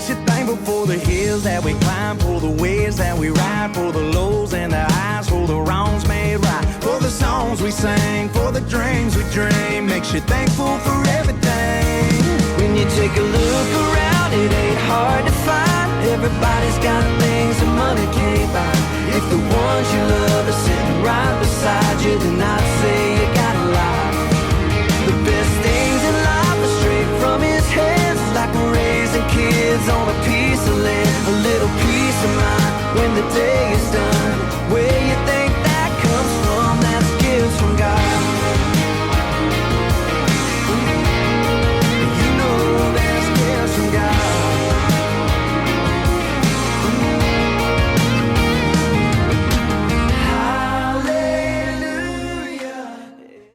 makes you thankful for the hills that we climb, for the waves that we ride, for the lows and the highs, for the wrongs made right, for the songs we sang, for the dreams we dream. Makes you thankful for everything. When you take a look around, it ain't hard to find. Everybody's got things that money can't buy. If the ones you love are sitting right beside you, then I'd say you got